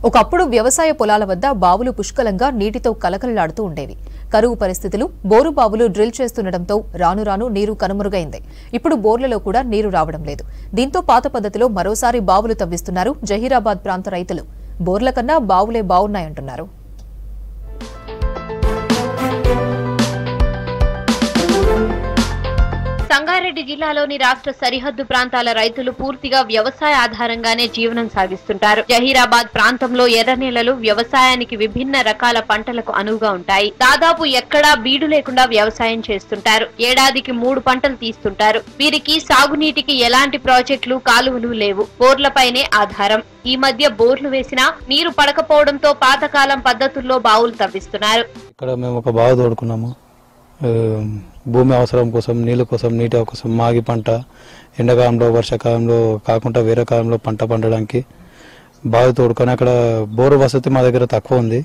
ఒకప్పుడు వ్యవసాయ పొలాల వద్ద బావులు పుష్కలంగా నీటితో కలకలలాడుతూ ఉండేవి. కరువు పరిస్థితులు బోరు బావులు డ్రిల్ చేస్తుండటంతో రాను రాను నీరు కనుమరుగైంది. ఇప్పుడు బోర్లలో కూడా నీరు రావడం లేదు. దీంతో పాత పద్ధతిలో మరోసారి బావులు తవ్విస్తున్నారు జహీరాబాద్ ప్రాంత రైతులు. బోర్ల కన్నా బావులే బావున్నాయంటున్నారు. సంగారెడ్డి జిల్లాలోని రాష్ట్ర సరిహద్దు ప్రాంతాల రైతులు పూర్తిగా వ్యవసాయ ఆధారంగానే జీవనం సాగిస్తుంటారు. జహీరాబాద్ ప్రాంతంలో ఎర్రనేలలు వ్యవసాయానికి విభిన్న రకాల పంటలకు అనువుగా ఉంటాయి. దాదాపు ఎక్కడా బీడు లేకుండా వ్యవసాయం చేస్తుంటారు. ఏడాదికి 3 పంటలు తీస్తుంటారు. వీరికి సాగునీటికి ఎలాంటి ప్రాజెక్టులు కాలువలు లేవు. బోర్లపైనే ఆధారం. ఈ మధ్య బోర్లు వేసినా నీరు పడకపోవడంతో పాతకాలం పద్ధతుల్లో బావులు తవ్విస్తున్నారు. ఇక్కడ మేము ఒక బావి తోడుకున్నాము. భూమి అవసరం కోసం, నీళ్ళ కోసం, నీటి కోసం, మాగి పంట ఎండాకాలంలో వర్షాకాలంలో కాకుండా వేరే కాలంలో పంట పండడానికి బావి తోడుకొని, అక్కడ బోరు వసతి మా దగ్గర తక్కువ ఉంది.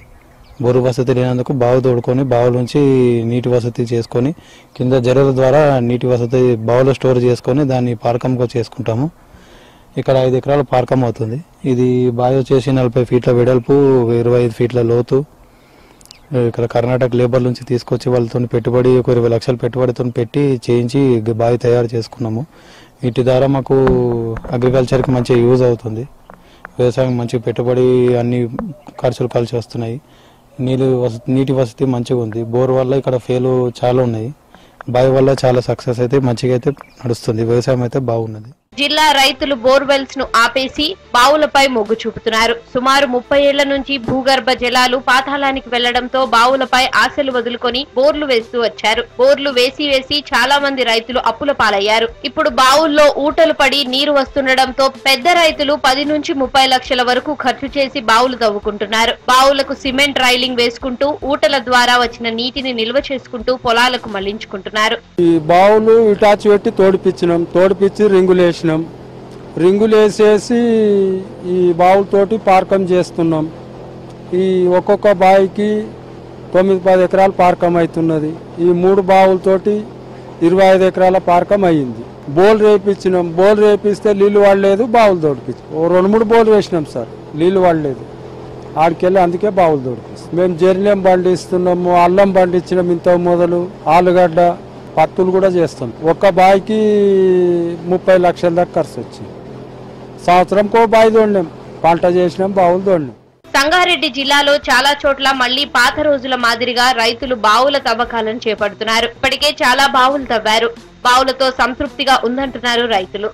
బోరు వసతి లేనందుకు బావి తోడుకొని బావుల నుంచి నీటి వసతి చేసుకొని కింద జరల ద్వారా నీటి వసతి బావులో స్టోర్ చేసుకొని దాన్ని పారకంగా చేసుకుంటాము. ఇక్కడ 5 ఎకరాల పారకం అవుతుంది. ఇది బావి వచ్చేసి 40 ఫీట్ల వెడల్పు, 25 ఫీట్ల లోతు. ఇక్కడ కర్ణాటక లేబర్ నుంచి తీసుకొచ్చి వాళ్ళతో పెట్టుబడి ఒక 20 లక్షల పెట్టుబడితో పెట్టి చేయించి బావి తయారు చేసుకున్నాము. వీటి ద్వారా మాకు అగ్రికల్చర్కి మంచి యూజ్ అవుతుంది. వ్యవసాయం మంచి పెట్టుబడి అన్ని ఖర్చులు కలిసి వస్తున్నాయి. నీటి వసతి మంచిగా ఉంది. బోర్ వల్ల ఇక్కడ ఫెయిల్ చాలా ఉన్నాయి. బావి వల్ల చాలా సక్సెస్ అయితే మంచిగా అయితే నడుస్తుంది. వ్యవసాయం అయితే బాగున్నది. జిల్లా రైతులు బోర్వెల్స్ ను ఆపేసి బావులపై మొగ్గు చూపుతున్నారు. సుమారు 30 ఏళ్ల నుంచి భూగర్భ జలాలు పాతాళానికి వెళ్లడంతో బావులపై ఆశలు వదులుకొని బోర్లు వేస్తూ వచ్చారు. బోర్లు వేసి చాలా మంది రైతులు అప్పుల పాలయ్యారు. ఇప్పుడు బావుల్లో ఊటలు పడి నీరు వస్తుండటంతో పెద్ద రైతులు 10 నుంచి 30 లక్షల వరకు ఖర్చు చేసి బావులు తవ్వుకుంటున్నారు. బావులకు సిమెంట్ రైలింగ్ వేసుకుంటూ ఊటల ద్వారా వచ్చిన నీటిని నిల్వ చేసుకుంటూ పొలాలకు మళ్లించుకుంటున్నారు. ఈ బావులు ఇటాచి పెట్టి తోడిపిచ్చి రింగులు వేసేసి ఈ బావులతోటి పార్కం చేస్తున్నాం. ఈ ఒక్కొక్క బావికి 9-10 ఎకరాల పార్కం అవుతున్నది. ఈ 3 బావులతోటి 25 ఎకరాల పార్కం అయ్యింది. బోల్ రేపిస్తే నీళ్లు వాడలేదు, బావులు తోడిపించి 2-3 బోల్ వేసినాం సార్, నీళ్లు వాడలేదు. ఆడికెళ్ళి అందుకే బావులు తోడిపిస్తాం. మేము జెర్లేం పండిస్తున్నాము, అల్లం పండించినాం. ఇంత మొదలు ఆలుగడ్డ, పత్తులు కూడా చేస్తాం. ఒక్క బావికి 30 లక్షల దాకా ఖర్చు వచ్చింది. సంవత్సరంకో బావి తోడినాం, పంట చేసినాం, బావులు తోడినాం. సంగారెడ్డి జిల్లాలో చాలా చోట్ల మళ్లీ పాత రోజుల మాదిరిగా రైతులు బావుల తవ్వకాలను చేపడుతున్నారు. ఇప్పటికే చాలా బావులు తవ్వారు. బావులతో సంతృప్తిగా ఉందంటున్నారు రైతులు.